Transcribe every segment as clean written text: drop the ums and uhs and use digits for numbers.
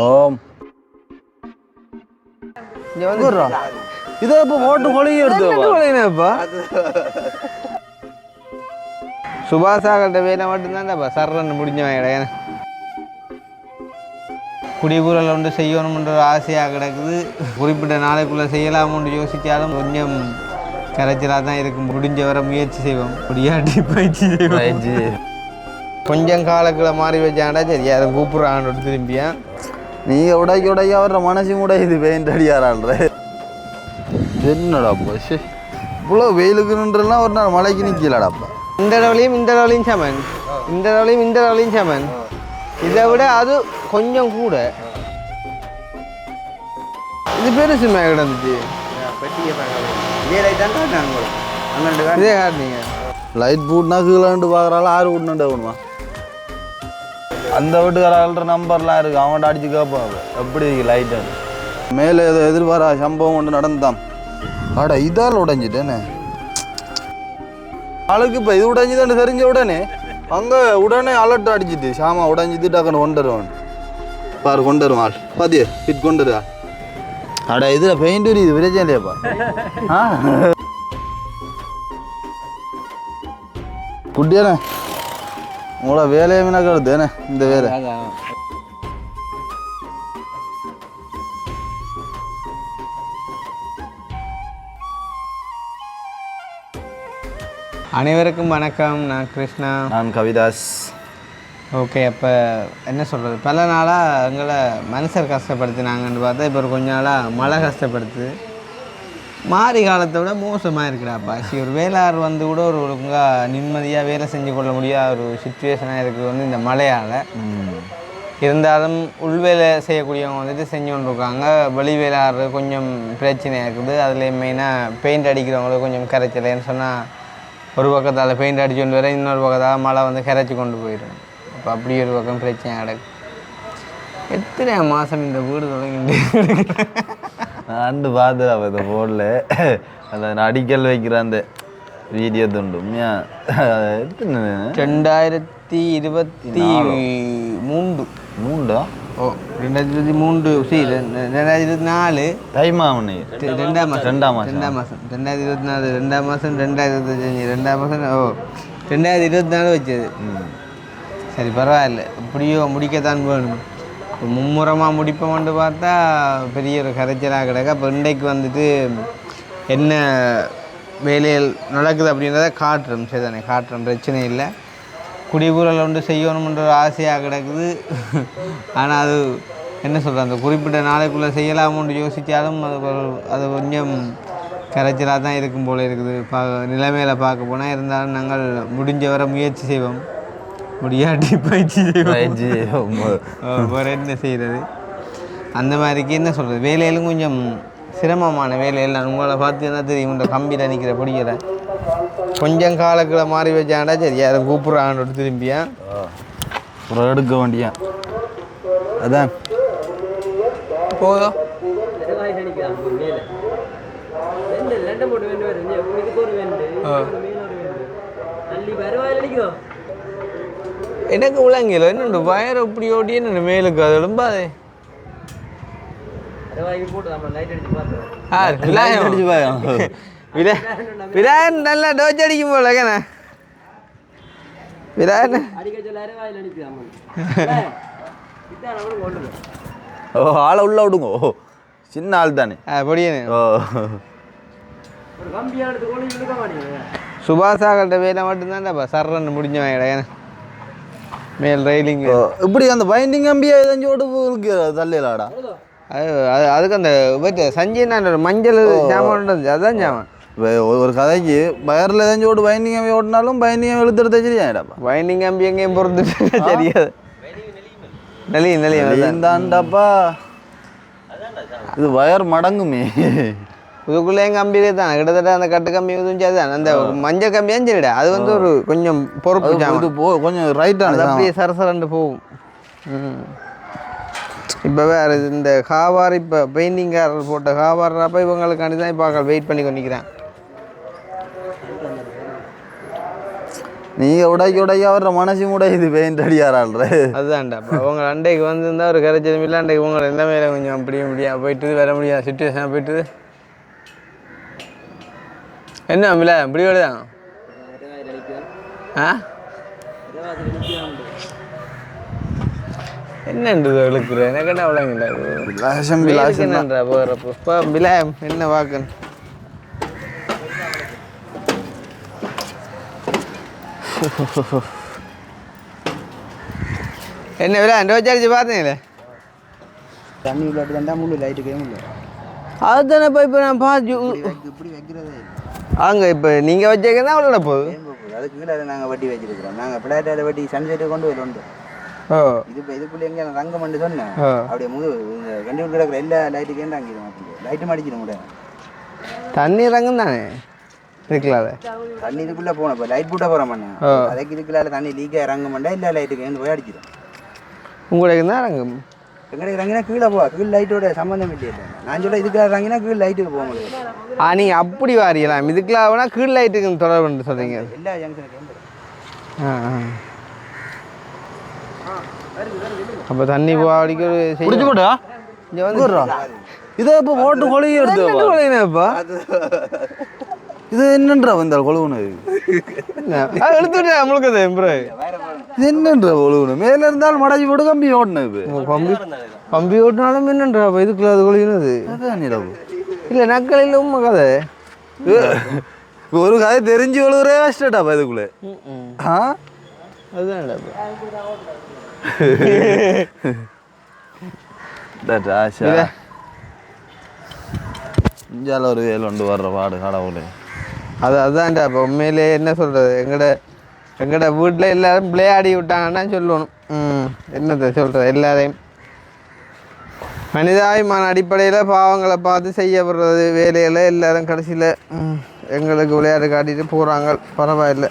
ஓம் இதை இப்போ போட்டு கொழுகி எடுத்துப்பா சுபாஷாக்கிட்ட வேலை மட்டும்தான்ப்பா சர்றன்னு முடிஞ்சவன் குடிபூரல் ஒன்று செய்யணும்ன்ற ஆசையாக கிடக்குது. குறிப்பிட்ட நாளைக்குள்ளே செய்யலாம்னு யோசித்தாலும் கொஞ்சம் கரைச்சலாக தான் இருக்கும். முடிஞ்ச வர முயற்சி செய்வோம். முடியாட்டி பயிற்சி செய்வோம். கொஞ்சம் காலக்குள்ள மாறி வச்சாண்டா சரி யாரும் கூப்பிட்றாங்க திரும்பியா நீங்கள் உடைக்க வர்ற மனசு கூட இது பெயிண்ட் அடியாரான்ற என்னடா பஸ் இவ்வளோ வெயிலுக்குன்றலாம் ஒரு நாள் மழைக்கு நிற்கலடாப்பா. இந்த தடவையும் சமன் இந்த தடவையும் சமன். இதை விட அது கொஞ்சம் கூட இது பெருசு மேக கிடந்துச்சு. இதே காட்டினீங்க லைட் போட்டுனா கீழே பார்க்குறாள் 6 விட்டுனுட்டு வேணுமா அந்த வீட்டுக்காரல்ற நம்பர்லாம் இருக்குது அவங்கள்ட்ட அடிச்சு கேட்பாங்க எப்படி லைட்டு மேலே ஏதோ எதிர்பாரா சம்பவம் ஒன்று நடந்தான். ஆடா இதால் உடைஞ்சிட்டேனே ஆளுக்கு இப்போ இது உடைஞ்சிதான் தெரிஞ்ச உடனே அங்கே உடனே அலர்ட் அடிச்சிட்டு சாமா உடஞ்சிட்டு டக்குன்னு கொண்டு வருவான் பாரு கொண்டு வருவான் ஆள் பாத்தியே ஃபிட் கொண்டு வருவா. அடா இதில் பெயிண்ட் இது பிரச்சனை இல்லையாப்பா. குட்டியானே உங்களோட வேலையை மீனாக்கிறது தானே இந்த வேலை. அனைவருக்கும் வணக்கம். நான் கிருஷ்ணா. நான் கவிதாஸ். ஓகே, அப்போ என்ன சொல்கிறது, பல நாளாக எங்களை மனுஷர் கஷ்டப்படுத்தினாங்கன்னு பார்த்தா இப்போ ஒரு கொஞ்ச நாளாக மழை கஷ்டப்படுத்து. மாறி காலத்தை விட மோசமாக இருக்கிறாப்பா. சரி, ஒரு வேளாறு வந்து கூட ஒரு ஒழுங்காக நிம்மதியாக வேலை செஞ்சு கொள்ள முடியாத ஒரு சுச்சுவேஷனாக இருக்குது வந்து இந்த மழையால். இருந்தாலும் உள்வேலை செய்யக்கூடியவங்க வந்துட்டு செஞ்சு கொண்டு இருக்காங்க. வெளி வேளாறு கொஞ்சம் பிரச்சனையாக இருக்குது. அதில் மெயினாக பெயிண்ட் அடிக்கிறவங்களுக்கு கொஞ்சம் கரைச்சலைன்னு சொன்னால் ஒரு பக்கத்தால் பெயிண்ட் அடிச்சு கொண்டு வர இன்னொரு பக்கத்தால் மழை வந்து கரைச்சி கொண்டு போயிடும். அப்போ அப்படி ஒரு பக்கம் பிரச்சனை கிடக்கு. எத்தனை மாதம் இந்த வீடு தொடங்கிட்டு நான் பார்த்துடா இந்த போர்டில் அந்த அடிக்கல் வைக்கிற அந்த வீடியோ துண்டு 2023 ஓ 2023 2024 தை மாமன் 2ஆம் மாதம் 2024 2ஆம் மாதம் 2025 2ஆம் மாதம் ஓ 2024 வச்சது. சரி பரவாயில்ல, இப்படியோ முடிக்கத்தான் வேணும். இப்போ மும்முரமாக முடிப்போம்னு பார்த்தா பெரிய ஒரு கரைச்சலாக கிடக்கு. அப்போ இன்றைக்கு வந்துட்டு என்ன வேலைகள் நடக்குது அப்படின்றத காட்டுறோம். சரி தானே, காட்டுறோம், பிரச்சனை இல்லை. குடிபூரல் ஒன்று செய்யணும்ன்ற ஆசையாக கிடக்குது. ஆனால் அது என்ன சொல்கிறது, அந்த குறிப்பிட்ட நாளைக்குள்ளே செய்யலாம்னு யோசித்தாலும் அது கொஞ்சம் கரைச்சலாக தான் இருக்கும் போல் இருக்குது. நிலைமையில் பார்க்க போனால் இருந்தாலும் நாங்கள் முடிஞ்ச வர முயற்சி செய்வோம். முடியாட்டி பயிற்சி செய்வோம். வேறு என்ன செய்கிறது, அந்த மாதிரிக்கு என்ன சொல்கிறது, வேலையிலும் கொஞ்சம் சிரமமான வேலையில். நான் உங்களை பார்த்தீங்கன்னா தெரியும், இந்த கம்பியில் நிற்கிற பிடிக்கிற கொஞ்சம் காலக்குள்ள மாறி வச்சாண்டா சரி யாரும் கூப்பிட்றாங்கன்னு திரும்பியா அப்புறம் எடுக்க வேண்டியா அதான் போதும். எனக்கு விளங்கல என்ன வயர் அப்படி ஓட்டி என்ன மேலுக்கு அது எழும்பாதே. விராயன் நல்லா டோச்சு அடிக்கும் போல கேண்ணா விராயன். ஓ ஆளை உள்ள விடுங்க. ஓ சின்ன ஆள் தானே அப்படியே. ஓ சுபாஷாக்கிட்ட வேலை மட்டும்தான்ப்பா சர்றன்னு முடிஞ்சவன் ஏன்னா மேல் ரயிலிங் இப்படி அந்த பைண்டிங் கம்பியா ஏதாச்சும் இருக்கு தள்ளிலாடா. அதுக்கு அந்த சஞ்சய் ஒரு மஞ்சள் ஜாமான் இருந்துச்சு, அதுதான் ஜாமான். ஒரு கதைக்கு வயரில் ஏதாச்சும் ஓட்டு பைண்டிங் கம்பி ஓட்டினாலும் பைண்டிங் கம்பி இழுத்துறது சரியாயிடாப்பா. பைண்டிங் கம்பி எங்கேயும் பொறுத்து தெரியாது. நலிந்தாண்டாப்பா இது வயர் மடங்குமே. இதுக்குள்ளே எங்கள் கம்பியிலே தான் கிட்டத்தட்ட அந்த கட்டு கம்பி உதவிச்சாது தான். அந்த மஞ்சள் கம்பியான்னு சரிடா, அது வந்து ஒரு கொஞ்சம் பொறுப்பு இது கொஞ்சம் ரைட்டானது அப்படியே சரசரண்டு போகும். இப்போ வேறு இந்த காவார் இப்போ பெயிண்டிங்காரர் போட்ட காவாடுறப்ப இவங்களுக்காண்டி தான் இப்போ வெயிட் பண்ணி கொண்டிக்கிறேன். நீங்கள் உடைக்க வர்ற மனசு உடையுது பெயிண்ட் அடியாராள்ற. அதுதான்டா இப்போ உங்க அண்டைக்கு வந்திருந்தா ஒரு கரைச்சதும் இல்லை அண்டைக்கு உங்களை எல்லாமே கொஞ்சம் அப்படி முடியாது போயிட்டு வர முடியாது சுச்சுவேஷனாக போயிட்டு என்ன இல்லை இப்படி தான் ஆ என்னன்றது இழுக்குற எனக்கு என்ன அவ்வளோங்களா என்னன்றா போகிறப்போ இப்போ விலாயம் என்ன பார்க்கணும் என்ன விலை அந்த வச்சாரிச்சு பார்த்தீங்களே தண்ணி விளையாட்டு தாண்டா முள்ளு லைட்டுக்கே முள்ளு அதுதானே இப்போ நான் பார்த்து இப்படி வைக்கிறதே அங்கே இப்போ நீங்கள் வச்சேக்கதான் அவ்வளோ போகுது அதுக்கு கீழே நாங்கள் வட்டி வச்சிருக்கிறோம் நாங்கள் பிள்ளையாட்ட வட்டி சன்செட்டு கொண்டு போய் உண்டு ஓ இது இப்போ இதுக்குள்ளே எங்கே ரங்கம் பண்ணி சொன்னேன் அப்படியே இந்த கண்டிப்பாக கிடக்கிற எல்லா லைட்டுக்கே அங்கிடும் லைட்டும் அடிச்சிட முடியாது தண்ணி ரங்கம் தானே இருக்கலாத தண்ணி இதுக்குள்ளே போனோம் இப்போ லைட் போட்ட போகிற பண்ணேன் அதுக்கு இதுக்குள்ள தண்ணி லீக்காக ரங்கம் பண்ணா எல்லா லைட்டுக்கு வந்து போய் அடிச்சிடும் உங்களுக்கு தான் ரங்கம் எங்களுக்கு ரங்கினா கீழே போவா கீழே லைட்டோட சம்மந்தம் இல்லை நான் சொல்ல இதுக்குள்ள ரங்கினா கீழே லைட்டுக்கு போக முடியாது நீங்கள் அப்படி வாரியலாம் இதுக்கெல்லாம் வேணா கீழ் லைட்டுக்கு தொடர்பு சொல்கிறீங்க எல்லா ஜங்ஷனுக்கு அப்போ தண்ணி போடிக்க குடிச்சு போட்டா இங்கே வந்து இதை இப்போ போட்டு கொழுகி எடுத்துப்பா இது என்னன்றா வந்த கொழுவுனு எடுத்து விட்டா நம்மளுக்கு ப்ரோ இது என்னன்ற கொழுவுனு மேலே இருந்தாலும் மடச்சி போட்டு கம்பி ஓடணும் இப்போ கம்பி ஓட்டினாலும் என்னன்றா இதுக்குள்ள அது கொழுகினது அதான் இல்லை நக்கலையில் உண்மை கதை ஒரு கதை தெரிஞ்சு கொழுவுறே கஷ்டட்டாப்பா இதுக்குள்ளே ஆ அதுதான் இஞ்சால ஒரு வேல் கொண்டு வர்ற பாடு கடவுளே அதுதான்டா இப்போ உண்மையிலே என்ன சொல்கிறது எங்கட வீட்டில் எல்லோரும் விளையாடி விட்டாங்கன்னா சொல்லணும் என்னத்தை சொல்கிறது எல்லாரையும் மனிதாபிமான அடிப்படையில் பாவங்களை பார்த்து செய்யப்படுறது வேலையில் எல்லோரும் கடைசியில் எங்களுக்கு விளையாட்டு காட்டிட்டு போகிறாங்க பரவாயில்லை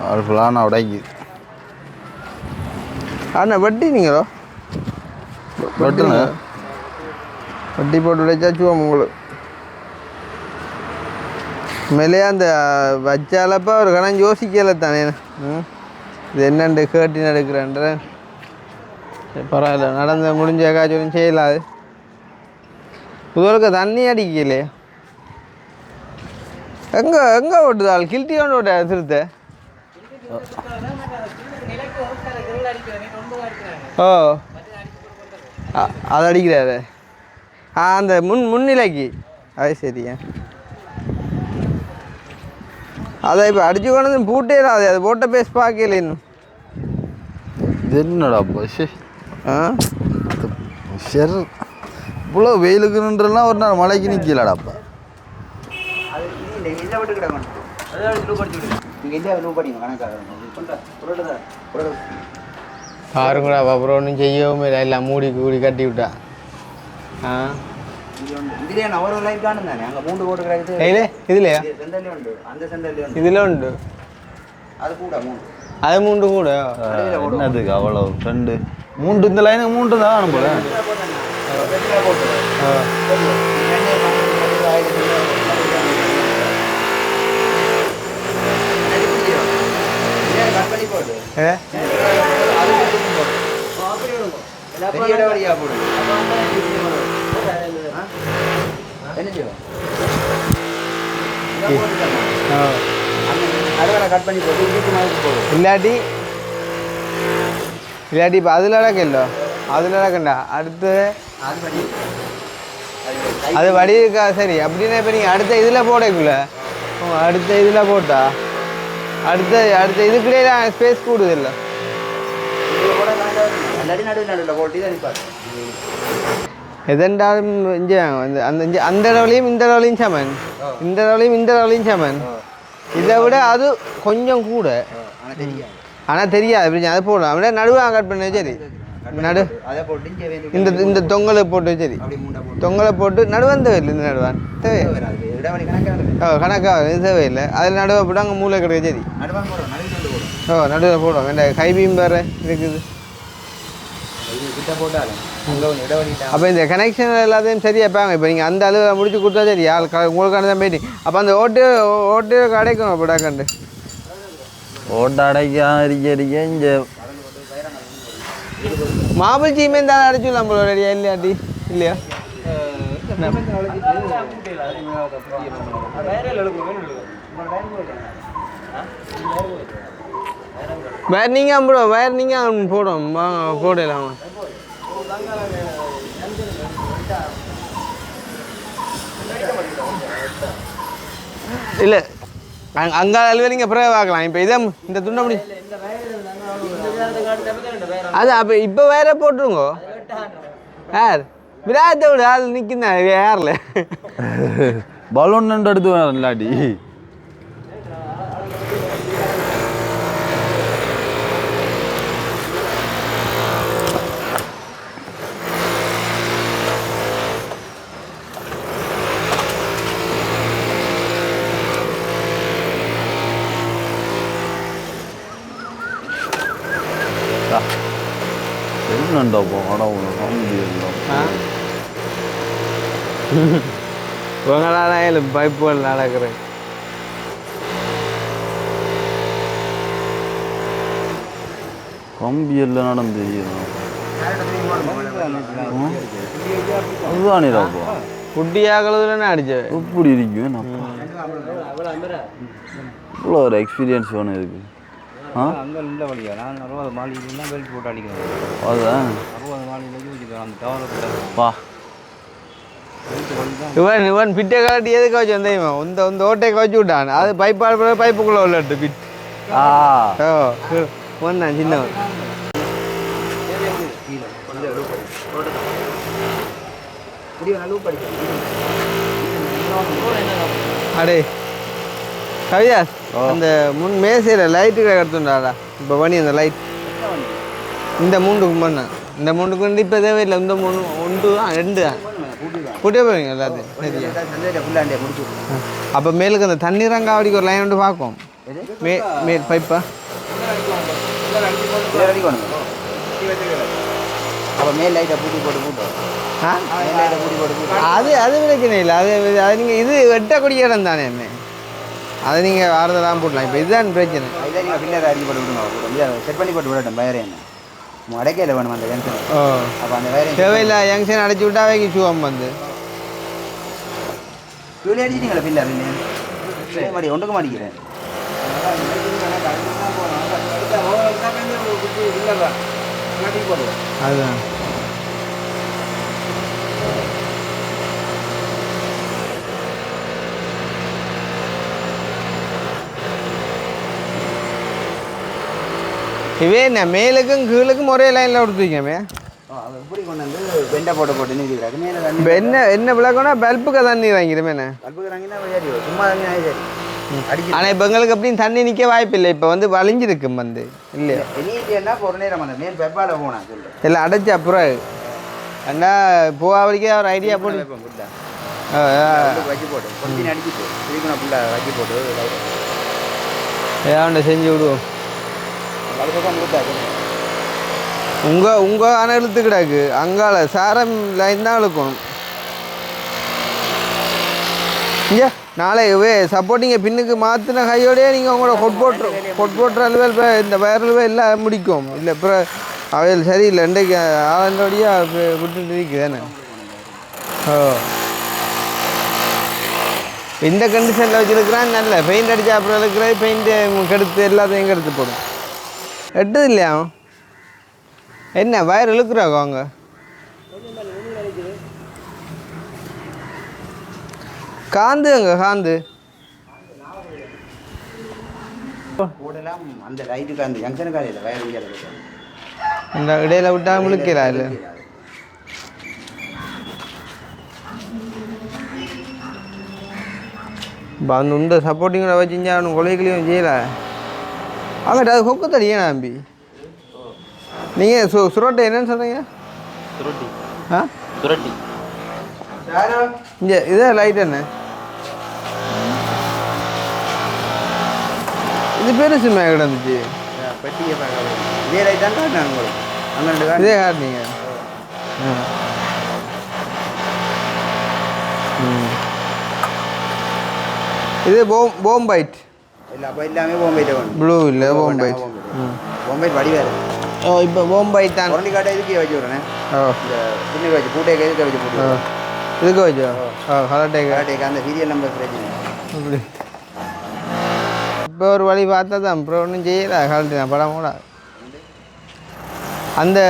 அது ஃபுல்லாக உடைக்கி ஆனால் வட்டி நீங்களோ வெட்டுங்க வட்டி போட்டு உடைச்சாச்சுவோம் உங்களுக்கு மேலே அந்த வச்சாலப்போ ஒரு கணம் யோசிக்கலை தானே இது என்னண்டு கேட்டி நடக்கிறேன்ற பரவாயில்ல நடந்த முடிஞ்ச காய்ச்சலும் செய்யலாது புதுவளுக்கு தண்ணி அடிக்கலையே எங்கே ஓட்டுதாள் கில்ட்டி கொண்டு ஓட்ட திருத்த ஓ அது அடிக்கிறாரு அந்த முன்னிலைக்கு அது சரியா அதை இப்போ அடிச்சு கொண்டு பூட்டே இல்லாது அது போட்ட பேஸ் பார்க்கல இன்னும் என்னடா சரி இவ்வளோ வெயிலுக்குன்றலாம் ஒரு நாள் மழைக்கு நிற்கலடாப்பா பாருங்கடா அப்புறம் ஒன்றும் செய்யவும் இல்லை எல்லாம் மூடி கூடி கட்டி விட்டா இதுலையா இதில் உண்டு அது மூன்று கூட என்னதுக்கு அவ்வளோ ரெண்டு மூன்று இந்த லைனுக்கு மூன்று தான் அனுப்புகிறேன் இல்லாட்டி இப்போ அதில் நடக்கല്ലോ அதில் நடக்கண்டா அடுத்து அது வடி இருக்கா சரி அப்படின்னா இப்போ நீங்கள் அடுத்த இதில் போடக்குள்ள அடுத்த இதில் போட்டா அடுத்த இதுக்குள்ளே ஸ்பேஸ் கூடுது இல்லை எதென்றாலும் அந்த அளவுலையும் இந்த அளவுலையும் சமன் இந்த அளவுலையும் சமன் இதை விட அது கொஞ்சம் கூட ஆனால் தெரியாது அப்படி அதை போடலாம் அப்படியே நடுவாக கட் பண்ண சரி நடு இந்த தொங்கலை போட்டு சரி தொங்கலை போட்டு நடுவந்த இல்லை இந்த நடுவான் தேவை கணக்காக இது தேவையில்லை அதில் நடுவை போட்டு அங்கே மூளை கிடையாது சரி நடுவில் போடுவோம் இந்த கைபீம் வேறு இருக்குது அப்போ இந்த கனெக்ஷன் எல்லாத்தையும் சரியா பாங்க இப்போ நீங்கள் அந்த அளவு முடிச்சு கொடுத்தா சரி ஆள் உங்களுக்கான தான் போயிட்டு அப்போ அந்த ஓட்டு கிடைக்கும் அப்போ டாக்கண்டு ஓட்ட அடைக்க இங்கே மாபிள் சீமே தான் அடைச்சு நம்மளோட இல்லாட்டி இல்லையா வேற நீங்கள் போடுவோம் வேற நீங்கள் போடுவோம் போடலாம் இல்லை அங்கே அழுவே நீங்கள் பிறகு பார்க்கலாம் இப்போ இதே இந்த துண்டை முடி அது அப்போ இப்போ வேற போட்டுருங்க யார் விராத்தை விட ஆள் நிற்குந்தா யாரில் பலூன் நண்டு எடுத்து வேணும் இல்லாட்டி என்னண்டா படம் உங்களால பைப்புகள் நடக்கிறேன் கம்பி எல்லாம் நடந்து அதுதானேடாப்பா குட்டியாகலதுல அடிச்ச எப்படி இருக்கும் இவ்வளோ ஒரு எக்ஸ்பீரியன்ஸ் வேணும் இதுக்கு அங்கே இல்லை வழியா நான் 60 மாளிகைலாம் பெல்ட் போட்டு அடிக்கிறேன் அதுதான் 60 மாளிகைக்கு வச்சுக்கிறேன் அந்த டவர் பா இவன் பிட்டை காட்டி எதுக்கு வச்சு வந்தேன் இந்த ஓட்டை கவச்சு விட்டான் அது பைப்பாடு பைப்புக்குள்ளே உள்ளட்டு பிட் வந்தான் சின்னவன் அடே கவியா அந்த முன் மேசையில் லைட்டு எடுத்துட்டாடா இப்போ பண்ணி அந்த லைட் இந்த மூண்டுக்கு பண்ண இந்த மூண்டுக்கு வந்து இப்போ தேவையில்லை இந்த மூணு ஒன்று தான் 2 தான் கூட்டியே போவீங்க எல்லாத்தையும் அப்போ மேலுக்கு அந்த தண்ணீரங்காவடிக்கு ஒரு லைன் வந்து பார்க்கும் மேல் பைப்பா அப்போ மேல் லைட்டை பூட்டி போட்டு அது பிரச்சனை இல்லை அது நீங்கள் இது வெட்டக்கூடிய இடம் தானே என்ன அதை நீங்கள் வாரதெல்லாம் போடலாம் இப்போ இதுதான் பிரச்சனை இதை நீங்கள் பில்லரை அடிக்க போட்டு விடுங்க செட் பண்ணி போட்டு விடட்டும் வயரை என்ன அடைக்கையில் வேணும் அந்த ஜங்ஷன் அப்போ அந்த வயரை தேவையில்லை ஜங்ஷன் அடைச்சி விட்டா வைக்க சுவம் வந்து இவ்வளோ அடிச்சிட்டீங்களா பில்லர் இல்லை மாடி ஒன்றுக்கு மாட்டிக்கிறேன் அதுதான் இவே என்ன மேலுக்கும் கீழுக்கும் ஒரே லைனில் கொடுத்துருக்கமே எப்படி கொண்டு வந்து வெண்டை போட்டு நிற்கிறாங்க இப்போ என்ன விளக்கம்னா பல்புக்கு தண்ணி வாங்கிடுமே என்ன பல்புக்கு வாங்கினா சும்மா தண்ணி சரி ஆனால் இப்போ எங்களுக்கு அப்படின்னு தண்ணி நிற்க வாய்ப்பு இல்லை இப்போ வந்து வலிஞ்சிருக்கும் வந்து இல்லையா என்ன ஒரு நேரம் அந்த மேல் வெப்பால போனா சொல்லு எல்லாம் அடைச்சி அப்புறம் அண்ணா போவா வரைக்கும் ஒரு ஐடியா போட்டு வச்சு போட்டு கொஞ்சம் அடிச்சுட்டு திருக்கணும் ஃபுல்லாக வச்சு போட்டு ஏதாவது செஞ்சு விடுவோம் உங்கள் ஆனால் இழுத்து கிடாக்கு அங்கால சாரம் லைன் தான் இழுக்கணும் இங்கே நாளைக்கு சப்போர்ட்டிங்க பின்னுக்கு மாற்றின கையோடையே நீங்கள் உங்களோட கொட் போட்டுற அலுவல் இந்த வயரலுவே எல்லாம் முடிக்கும் இல்லை அப்புறம் அவையில் சரியில்லை இன்றைக்கு ஆளண்டோடையாக விட்டுட்டு இருக்குது தானே ஓ இந்த கண்டிஷனில் வச்சுருக்கிறான் நல்ல பெயிண்ட் அடித்தா அப்புறம் இருக்கிற பெயிண்ட்டு கெடுத்து எல்லாத்தையும் கெடுத்து போடும் எட்டது இல்லையா என்ன வயர் இழுக்கிறாங்க அவங்க காந்து அங்கே காந்து போடலாம் அந்த லைட்டுக்கு அந்த ஜங்ஷனுக்காக இல்லை வயர் இங்கே இந்த இடையில விட்டா முழுக்கிறா இல்லை இப்போ அந்த உண்ட சப்போர்ட்டிங்களை வச்சுஞ்சா அவனு கொலைகளையும் செய்யல அங்கிட்ட அது கொக்கு தடியே நம்பி நீங்கள் சுரட்டை என்னன்னு சொன்னீங்க ஆ சுரட்டி இங்கே இதே லைட் என்ன இது பெருசுமே கிடந்துச்சு பெட்டியை இதே லைட் தான் காட்டினாங்க உங்களுக்கு அங்கே இதே காட்டினீங்க இது போம்பைட் இல்லை அப்போ எல்லாமே பாம்பேயில் வேணும் ப்ளூ இல்லை பாம்பே பாம்பே வடி வேறு ஓ இப்போ பாம்பே தான் குரண்டி காட்டை இதுக்கு வச்சு விட்றேன் ஓ இந்த புண்ணு வச்சு பூட்டை கைதுக்கு வச்சு போட்டு இதுக்கு வச்சோ ஓ கலட்டேக்கு காட்டைக்கு அந்த சீரியல் நம்பர் பிரச்சனை அப்படி இப்போ ஒரு வழி பார்த்தா தான் அப்புறம் ஒன்றும் செய்யல கலட்டி நான் படம் கூட அந்த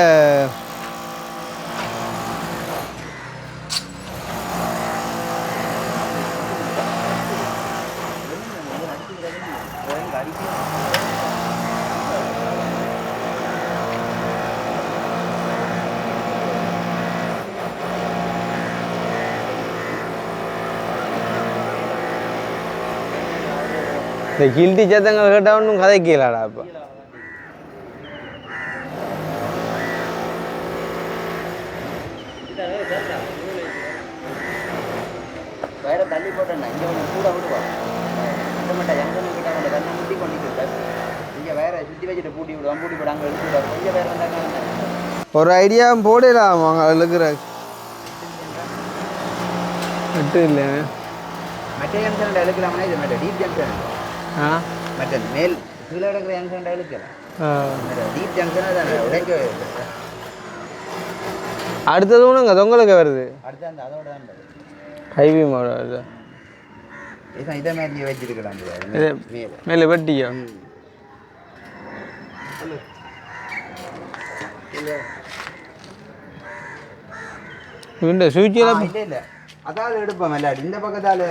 இந்த கில்ட்டி சத்தங்கள் கேட்டால் ஒன்றும் கதை கீழாடா இப்போ வேற தள்ளி போட்டேன் இங்கே கொஞ்சம் கூட விடுவா இந்த மட்டும் எங்கே கிட்ட கொஞ்சம் தண்ணி முட்டி கொண்டிட்டு இங்கே வேற சுற்றி வச்சுட்டு பூட்டி விடுவான் பூட்டி போட அங்கே எடுத்து விடுவாங்க கொஞ்சம் வேற வந்தாங்க ஒரு ஐடியாவும் போடலாம் அவங்க இருக்கிற எட்டு இல்லை மற்ற ஜங்ஷன் இழுக்கலாம்னா இது மற்ற டீப் ஜங்ஷன் ஆ மற்ற மேல் கீழே எடுக்கிற ஜங்ஷன் இழுக்கலாம் டீப் ஜங்ஷன் தான் உடைக்க அடுத்தது ஒன்றுங்க தொங்கலுக்கு வருது அடுத்த அந்த அதோட தான் ஹைவி வருது இதுதான் இதை மாதிரி வச்சிருக்கலாம் மேலே மேலே வெட்டியா இந்த சுவிட்சில் இல்லை இல்லை அதாவது எடுப்போம் விளையாடி இந்த பக்கத்தால்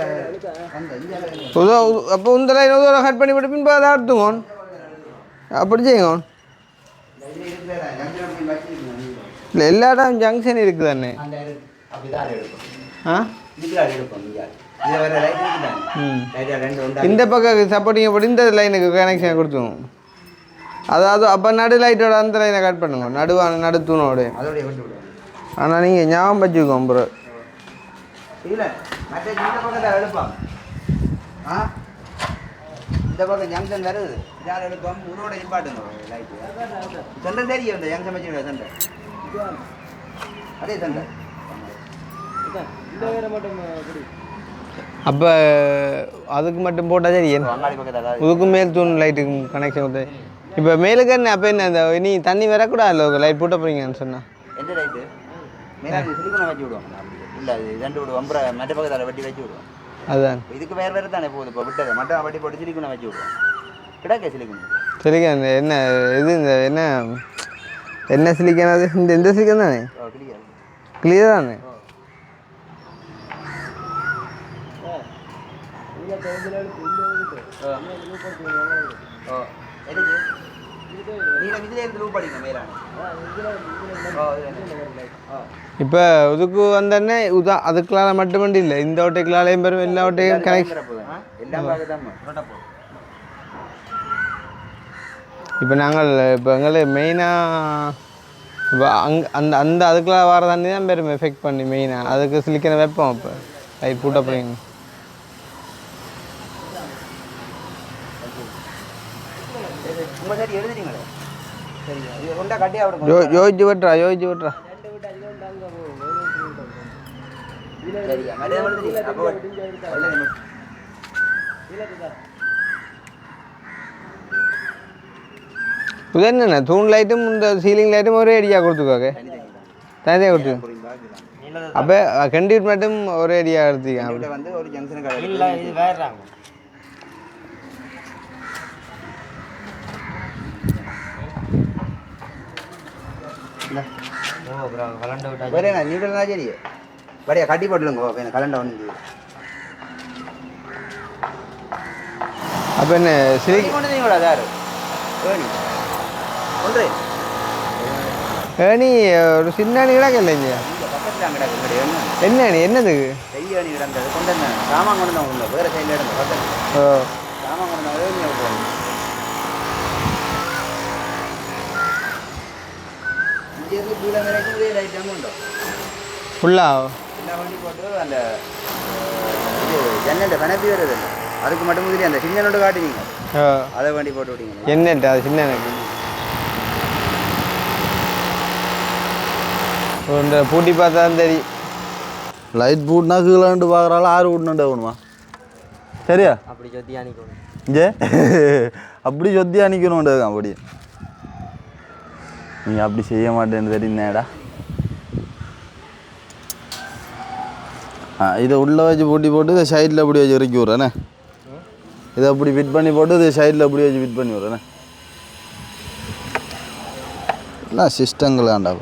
அப்போ இந்த லைன் உதவ கட் பண்ணி விட்டு பின்பு அதை எடுத்துங்க அப்படி செய்யுங்க இல்லை எல்லா இடம் ஜங்ஷன் இருக்குது தானே ஆ இந்த பக்கம் சப்போர்ட்டிங் போட்டு இந்த லைனுக்கு கனெக்ஷன் கொடுத்துங்க அதாவது அப்போ நடு லைட்டோட அந்த லைனை கட் பண்ணுங்க நடு தூணோடு ஆனால் நீங்கள் ஞாபகம் வச்சுக்கோங்க ப்ரோ இல்லை மற்ற இந்த பக்கத்தை எடுப்பாங்க இந்த பக்கம் ஜங்ஷன் வருது இதால் எடுப்போம் உன்னோட இம்பார்ட்டன் லைட்டு சென்டர் தெரியும் இந்த ஜங்ஷன் வச்சுக்கிற சென்டர் அதே சென்டர் அப்போ அதுக்கு மட்டும் போட்டால் சரி அங்காடி பக்கத்தில் இதுக்கு மேல் தூண் லைட்டுக்கு கனெக்ஷன் கொடுத்து இப்போ மேலுக்கு என்ன அப்போ என்ன இந்த நீ தண்ணி வரக்கூடாது இல்லை லைட் போட்ட போகிறீங்கன்னு சொன்னால் எந்த லைட்டு மேலே சிலிக்கனை வச்சு விடுவோம் இல்லை அது ரெண்டு விடுவோம் அப்புறம் மற்ற பக்கத்தில் வெட்டி வச்சு விடுவோம் அதுதான் இதுக்கு வேறு வேறு தானே போகுது இப்போ விட்டது மட்டும் வட்டி போட்டு சிலிக்கனை வச்சு விடுவோம் கிடக்க சிலிக்கன் சிலிக்கன் அந்த என்ன இது இந்த என்ன சிலிக்கன் அது இந்த சிலிக்கன் தானே கிளியர் கிளியர் தானே இப்போ இதுக்கு வந்தோடனே அதுக்குள்ளால மட்டும் வண்டி இல்லை இந்த ஓட்டைக்குள்ளாலையும் பெரும் எல்லா ஓட்டையும் கனெக்ஷன் இப்போ நாங்கள் இப்போ எங்களை மெயினாக இப்போ அந்த அதுக்குள்ள வர தண்ணி தான் பெரும் எஃபெக்ட் பண்ணி மெயினாக அதுக்கு சிலிக்கனை வைப்போம் இப்போ லைட் போட்ட போறீங்க யோசிச்சு விட்றா இது என்னண்ணா தூண் லைட்டும் இந்த சீலிங் லைட்டும் ஒரே அடியாக கொடுத்துக்கோங்க தனியாக கொடுத்து அப்போ கண்டிப்பாக மட்டும் ஒரே அடியாக எடுத்துக்க வந்து ஒரு ஜங்ஷன் வரேண்ணா நீடல்னா சரி வரையா கட்டி போட்டுலுங்க கலண்டை வந்து அப்போ என்ன சரி கொண்டு நீங்களா சார் ஒன்று ஏணி ஒரு சின்ன அணி கிடக்கு இல்லைங்க பக்கத்தில் கிடக்கு என்ன அணி என்னதுக்கு பெரிய அணி கிடந்தது கொண்டு வந்தேன் சாமான் கொண்டு தான் உள்ள வேறு சைடில் இருந்தேன் பக்கத்தில் ஓ சாமான் கொண்டு தான் இங்கேருந்து கீழே வரைக்கும் லைட் அங்கே உண்டோ ஃபுல்லாக எல்லா வண்டி போட்டு அந்த இது ஜன்னல் கணப்பி வருது அதுக்கு மட்டும் முதலி அந்த சின்னோட காட்டுவீங்க அதை வண்டி போட்டு விட்டீங்க என்னட்டு அது சின்ன எனக்கு இந்த பூட்டி பார்த்தா தெரியும் லைட் பூட்டினா கீழே பார்க்குறாள் 6 விடணுண்டே வேணுமா சரியா அப்படி சொத்தி அணிக்கணும் இங்கே அப்படி சொத்தியா நிற்கணும்டா அப்படி நீங்கள் அப்படி செய்ய மாட்டேன்னு தெரியுந்தேடா. இதை உள்ளே வச்சு போட்டு இதை சைடில் அப்படி வச்சு இறக்கி விட்றேண்ணே. இதை அப்படி ஃபிட் பண்ணி போட்டு இதை சைடில் அப்படி வச்சு ஃபிட் பண்ணி விட்றேண்ணே. எல்லாம் சிஸ்டங்களாண்டா.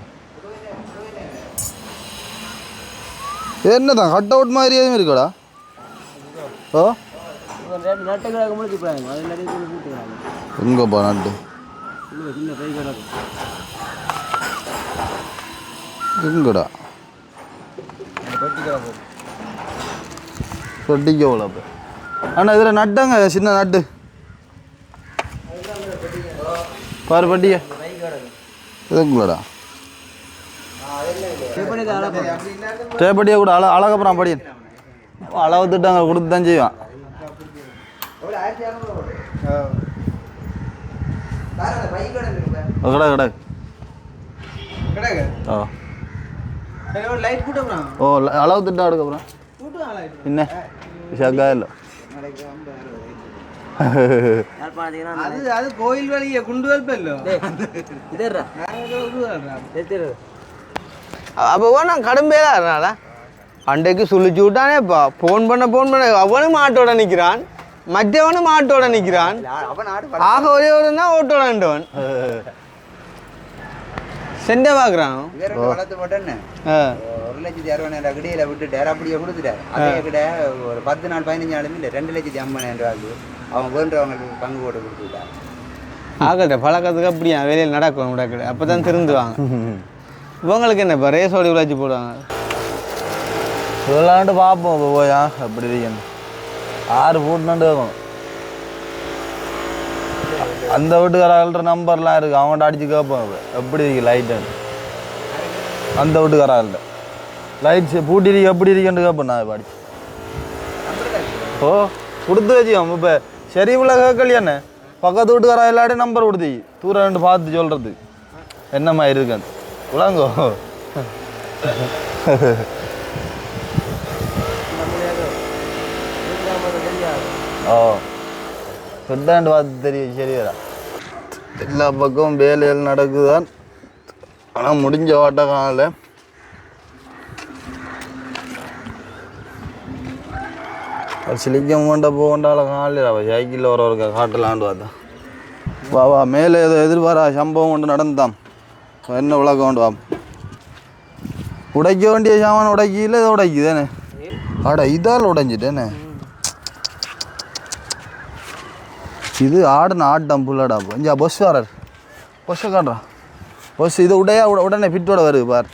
என்னதான் கட் அவுட் மாதிரி எதுவும் இருக்குடா? ஓ எங்கப்பா நட்டு எங்கடா சொட்டிக்க போல அண்ணா இதில் நட்டாங்க சின்ன நட்டு பாரு பட்டிய இதுங்களடா தேப்பட்டியை கூட அழகப்புறம் படியன் அளவு திட்டாங்க கொடுத்து தான் செய்வான். ஓ அளவு திட்டம் அதுக்கப்புறம் என்ன ஷக்காயில்ல அது கோயில் வழியே குண்டு வைப்பല്ലോ அப்போ நான் கடும்பேதான் அன்றைக்கு சொல்லிச்சு விட்டானேப்பா ஃபோன் பண்ண அவனும் மாட்டோட நிற்கிறான், மற்றவனும் மாட்டோட நிற்கிறான். ஆக ஒரே ஒரு தான் ஓட்டோடவன் சென்ட பார்க்குறான். வளர்த்து போட்டேன்னு 1,60,000 கிடியில விட்டுட்டார். அப்படியே கொடுத்துட்டார். அதே கிட்ட ஒரு 10 நாள் 15 நாளுமே இல்லை 2,50,000 அவங்க வேண்டவங்களுக்கு பங்கு போட்டு கொடுத்துட்டார். ஆகட்ட பழக்கத்துக்கு அப்படியா வேலையில் நடக்கும் நடக்குது. அப்போ தான் திருந்துவாங்க. இவங்களுக்கு என்ன இப்போ ரேஸோடி விளைச்சி போடுவாங்க. விளாண்டு பார்ப்போம் போயா அப்படி இருக்கணும் 6 ஃபுட்னு இருக்கும். அந்த வீட்டுக்காரர்கள்ட்ட நம்பர்லாம் இருக்குது, அவங்கள்ட்ட அடித்து கேட்போம் எப்படி இருக்கு லைட்டு. அந்த வீட்டுக்காரர்கள்ட்ட லைட்ஸ் பூட்டிருக்கு எப்படி இருக்குன்னு கேட்பேன் நான் இப்போ அடிச்சு. ஓ கொடுத்து வச்சுக்கோம். இப்போ சரி இவ்வளோ கேட்கலையாண்ணே பக்கத்து வீட்டுக்கார எல்லாரையும் நம்பர் கொடுத்து தூரம் ரெண்டு பார்த்து சொல்கிறது என்ன மாதிரி இருக்குன்னு விளாங்கோ. ஓ சொட்டாண்டு பார்த்து தெரியும் சரியா. எல்லா பக்கமும் வேலைகள் நடக்குதான், ஆனால் முடிஞ்ச வாட்ட காணல. சிலிக்கம் கொண்ட போகண்டால காணல சைக்கிளில் ஒரு காட்டலான்னு பார்த்தா. வா மேலே ஏதோ எதிர்பாரா சம்பவம் கொண்டு நடந்தான். என்ன விளக்கம் கொண்டு வா. உடைக்க வேண்டிய சாமான் உடைக்கல, இதை உடைக்குதானே. ஆடா இதால் உடைஞ்சிட்டேனே. இது ஆடுன ஆட்டம் புள்ளடா. இங்கே பஸ் வரார், பஸ்ஸை காட்டுறான். பஸ் இதை உடனே ஃபிட்டோட வருது பார்.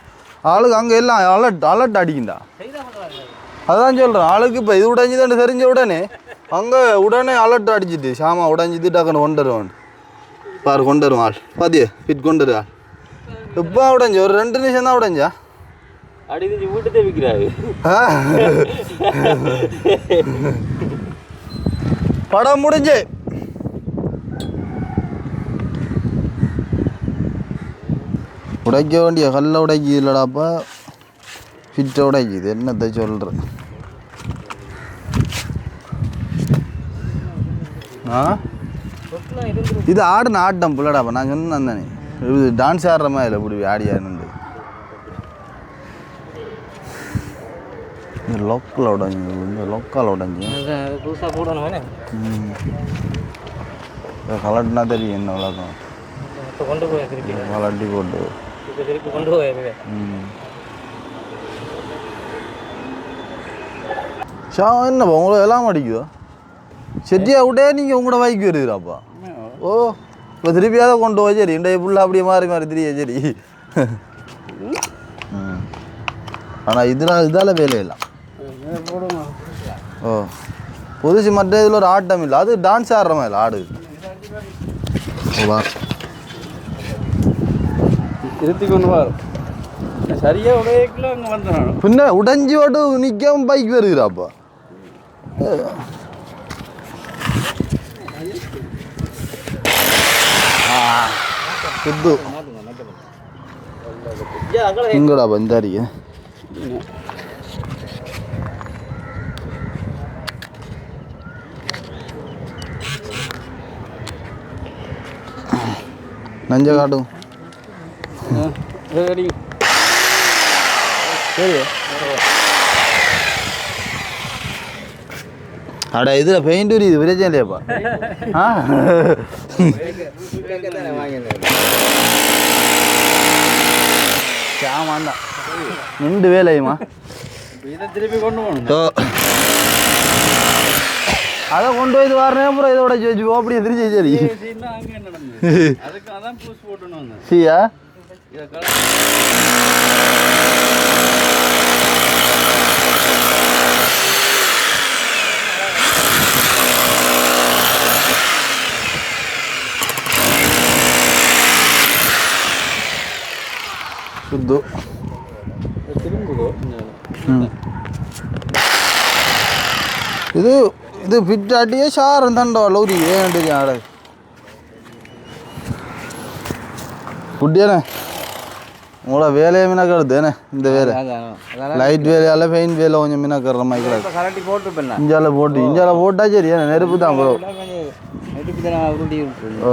ஆளுக்கு அங்கே எல்லாம் அலர்ட் அடிக்குண்டா. அதான் சொல்கிறேன், ஆளுக்கு இப்போ இது உடைஞ்சிதான்னு தெரிஞ்ச உடனே அங்கே உடனே அலர்ட் அடிச்சிட்டு சாமா உடைஞ்சிட்டு டக்குன்னு கொண்டு வருவான் பார். கொண்டு வருவான் ஆள் பாத்தியே ஃபிட் கொண்டு வருவாள். இப்போ உடைஞ்சி ஒரு 2 நிமிஷம் தான் உடைஞ்சா அடிச்சு வீட்டு தேவிக்கிறாரு. படம் முடிஞ்சு உடைக்க வேண்டிய கல்லை உடைக்குது இல்லடாப்பா, ஃபிட்டை உடைக்குது. என்னத்தை சொல்கிற இது ஆடுன ஆட்டம் புள்ளடாப்பா. நான் சொன்னேன் தானே இது டான்ஸ் ஆடுற மாதிரி இல்லை. இப்படி ஆடியான்னு லோக்கல் உடஞ்சி இந்த லோக்கல் உடஞ்சி புதுசாக போடணும். கலட்டினா தெரியும் என்ன விளக்கம். கொண்டு போய் திருப்பி கலட்டி போட்டு திருப்பி கொண்டு போய் என்னப்பா உங்களை எல்லாம் அடிக்குதோ செட்டியா விட்டே நீங்கள் உங்களோட வைக்கு வருகிறாப்பா. ஓ இப்போ திருப்பியாவது கொண்டு போய் சரி இன்றைய ஃபுல்லாக அப்படியே மாறி தெரிய சரி. ஆனால் இதால் வேலையில்லாம். ஓ புதுசு மற்ற இதில் ஒரு ஆட்டம் இல்லை, அது டான்ஸ் ஆடுற மாதிரி ஆடு. திருத்தி கொண்டு வரும் சரியாக உடையக்குள்ள அங்கே வந்துடணும். பின்ன உடைஞ்சி ஓட்டு நிற்காம பைக் வருகிறாப்பா. சுத்து இங்கடா பந்தாரிக்க நஞ்ச காட்டும் ரெடி சரி அட இதில் பெயிண்ட் உரியுது பிரச்சனை இல்லையாப்பா ஆ ஆமாண்டா நின்று வேலையுமா இதை திருப்பி கொண்டு போகணும் அதை கொண்டு போய் வரேன் அப்புறம் இதோட வச்சு அப்படியே திருச்சி சரி அங்கே என்ன நடந்தது அதுக்கு அதான் பூஸ் போட்டுன்னு வந்தேன் சரியா இதை சுத்து திரும்புதோ இது இது ஃபிட் ஆட்டியே ஷாரம் தண்டோ லௌரி ஏன் ஆட குட்டியானே உங்களோட வேலையை மினக்கெடுத்தேனே இந்த வேலை லைட் வேலையால் பெயிண்ட் வேலை கொஞ்சம் மினக்கற மாதிரி கிடக்கு கரண்டி போட்டு இஞ்சால போட்டா சரி ஏன்னா நெருப்பு தான் ப்ரோ ஓ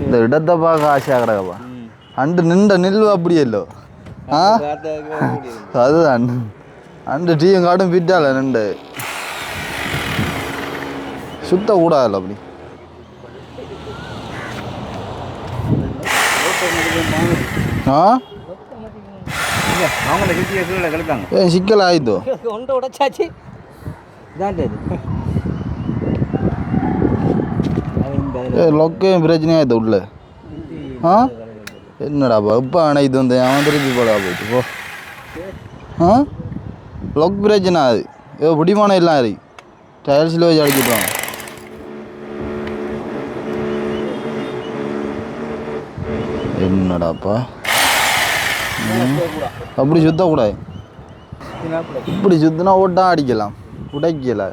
இந்த இடத்தை பார்க்க ஆசையாக கிடக்கப்பா அண்டு நின்ற நில்வு அப்படியல்லோ ஆ அதுதான் அண்டு டீயும் காட்டும் ஃபிட்டால நின்று சுத்தக்கூடாதுல்ல அப்படி ஆ அவங்கள கிட்டிய கீழே கழுத்தாங்க ஏன் சிக்கல் ஆயிட்டோ ஒன்றை உடைச்சாச்சு இதான்ட்டு லொக்கையும் பிரச்சனையாயிட்டு உள்ள ஆ என்னடாப்பா இப்போ அணைத்து வந்தேன் அவன் திருப்பி போடா போயிட்டு போ ஆ லொக் பிரச்சனை அது ஏதோ பிடிமான எல்லாம் இருக்கு டைல்ஸில் வச்சு அடிச்சுட்டுவாங்க என்னடாப்பா அப்படி சுத்தக்கூடாது இப்படி சுத்தினா ஓட்டா அடிக்கலாம் உடைக்கல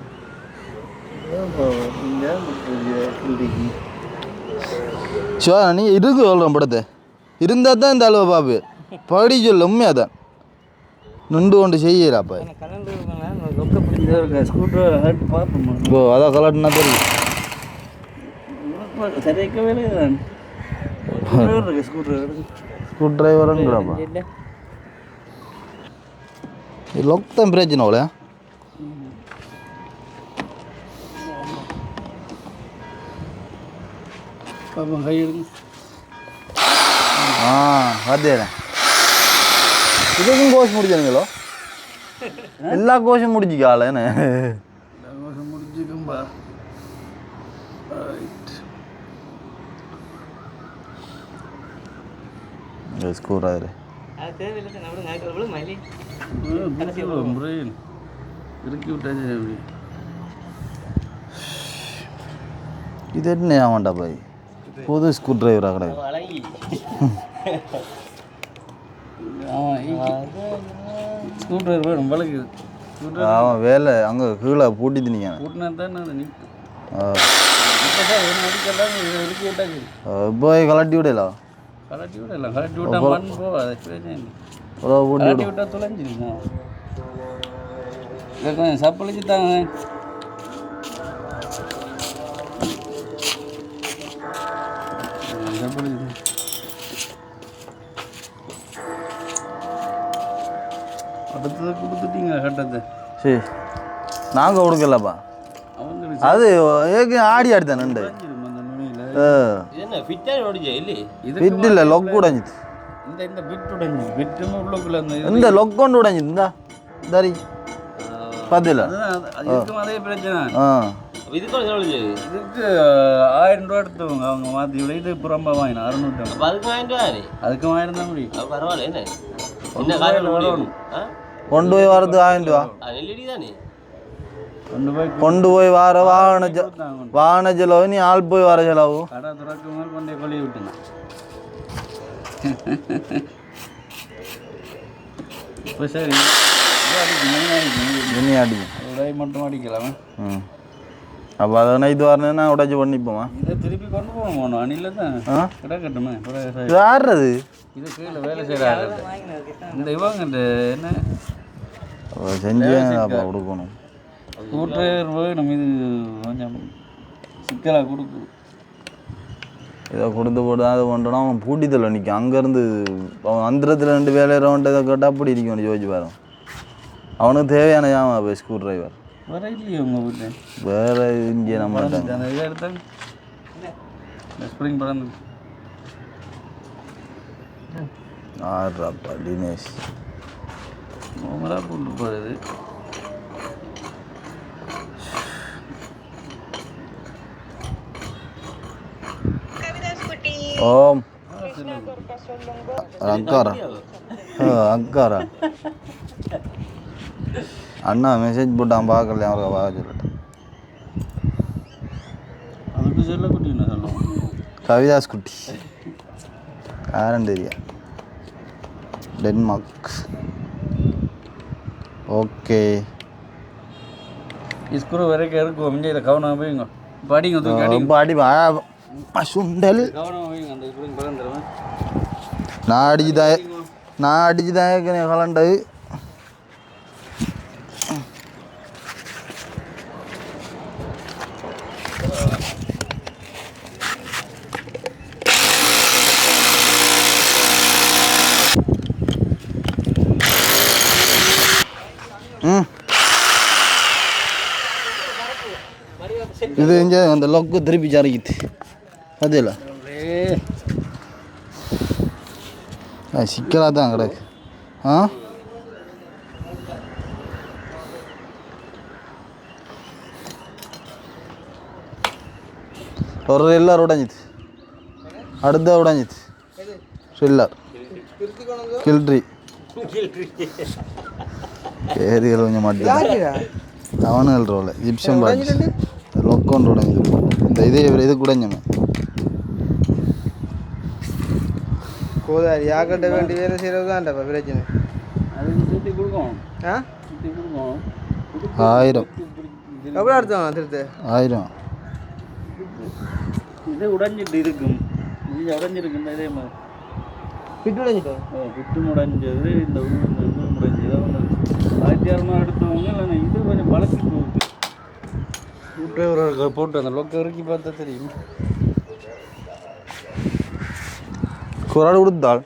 சிவா நீ இருக்கு சொல்கிறேன் படத்தை இருந்தால் தான் இந்த அளவு பாப்பு படி சொல்ல உண்மையாக தான் நின்று கொண்டு செய்யலாப்பா ஓ அதான் கலட்டுனா தெரியும் ஸ்க்ரூ ட்ரைவருங்கிறாப்பா லொக் தான் பிரச்சனை அவ்வளோ ஆ அதேண்ணே இதுக்கும் கோஷம் முடிச்சானுங்களோ எல்லா கோஷம் முடிச்சிக்கால என்ன முடிச்சுக்கும்பா ஸ்கூர் ஆகுது இறக்கி விட்டாச்சு அப்படி இது என்ன ஆமாண்டா பாய் புது ஸ்க்ரூ டிரைவராக கிடையாது ஸ்க்ரூ டிரைவர் வேணும் வளர்க்குது அவன் வேலை அங்கே கீழே பூட்டி திணிங்க கூட்டினா தான் அதை நிற்கும் போய் கலட்டி விடலா கலட்டி விடலாம் கலட்டி விட்டா மண் போகாது பிரச்சனை பூட்டி விட்டா தொலைஞ்சிருங்க இதை கொஞ்சம் சப்பளிச்சு தாங்க அடுத்தது கொடுத்துட்டீங்க கட்டத்தை சரி நாங்கள் கொடுக்கலப்பா அது ஏற்கனவே ஆடி ஆடித்தான் நண்டு ஃபிட் இல்லை லொக் உடைஞ்சிது இந்த பிட் உடைஞ்சி பிட்டுன்னு உள்ளுக்குள்ள இந்த லொக் கொண்டு உடைஞ்சிது இந்தா தரி பார்த்தில இதுக்கும் அதே பிரச்சனை ஆ இதுக்கு 1000 ரூபா எடுத்தவங்க அவங்க மாற்றி விட இது புறம்பா வாங்கினா 600 அதுக்கு வாங்கிட்டு அதுக்கு 1000 தான் முடியும் பரவாயில்ல என்ன என்ன காரணம் வரணும் கொண்டு போய் வரது 1000 ரூபா நெல்லடி தானே கொண்டு போய் வர வாகன செலவு நீ ஆள் போய் வர செலவு கடை துறக்கு மேல் கொண்டே கொள்ளி விட்டுனா இப்போ சரி இனி அடிக்கும் உடை மட்டும் அடிக்கலாமா ம் அப்போ அதை நைட்டு வரணுன்னா உடைச்சி பண்ணிப்போமா இதை திருப்பி கொண்டு போகணும் அணில தான் கிடக்கட்டுமே யாருறது இது கீழே வேலை செய்கிறாரு இந்த இவங்க இந்த என்ன செஞ்சு அப்போ கொடுக்கணும் ஸ்க்ரூ டிரைவர் வேணும் இது கொஞ்சம் சிக்கலாக கொடுக்குது இதை கொடுத்து போட்டு அதை பண்ணுறோன்னா அவன் பூட்டித்தல நிற்கும் அங்கேருந்து அவன் அந்தரத்தில் 2 வேலையிறவன்ட்டு இதை கேட்டால் அப்படி இருக்கும் யோசிச்சு பாரு அவனுக்கு தேவையான ஜாமா போய் ஸ்க்ரூ டிரைவர் வேற இல்லையே உங்கள் வீட்டில் வேறு இங்கே நம்ம இதை எடுத்தாங்க ஸ்ப்ரிங் படம் ஆடுறாப்பா தினேஷ் ஓமராக போட்டு போகிறது ஓம் அக்காரா அக்காரா அண்ணா மெசேஜ் போட்டான் பார்க்கல அவருக்கு பார்க்க சொல்லிட்டேன் அதுக்கு சொல்ல குட்டி என்ன சொல்லுவோம் கவிதாஸ் குட்டி யாரும் தெரியா டென்மார்க் ஓகே ஸ்க்ரூ வரைக்கும் இருக்கும் இங்கே இதை கவனம் போய்ங்க படிங்க தூக்கி அடிங்க பாடி சுண்டல் கவனம் போய்ங்க அந்த ஸ்ப்ரிங் படம் தருவேன் நான் அடிச்சுதான் கலண்டது இது இங்கே அந்த லொக்கு திருப்பி சரிக்குது அது இல்லை சிக்கலாக தான் கிடக்கு ஆ ஒரு எல்லாரும் உடஞ்சிது அடுத்த உடஞ்சிது ஷில்லர் கில்ட்ரி ஏரியில் கொஞ்சம் மாட்டேன் அவனுகள் ரோல ஜிப்சம் பாடி லொக்கொண்டு உடஞ்சிது இந்த இது உடஞ்சமே கோதாரி யாக்கிட்ட வேண்டி வேலை செய்கிறது தான்டா பிரச்சனை அதுக்கு சுற்றி கொடுக்கணும் ஆ சுற்றி கொடுக்கணும் 1000 எவ்வளோ எடுத்தோம் திருத்து 1000 இது உடைஞ்சிட்டு இருக்கும் இது உடைஞ்சிருக்குங்க இதே மாதிரி பிட்டு உடைஞ்சிட்டோம் பிட்டு முடைஞ்சது இந்த இது முடைஞ்சது 1600 எடுத்தவங்க இல்லை இது கொஞ்சம் பழசி போகுது டிரைவர் போட்டு அந்த லொக்க இறக்கி பார்த்தா தெரியும் குராடு கொடுத்தாள்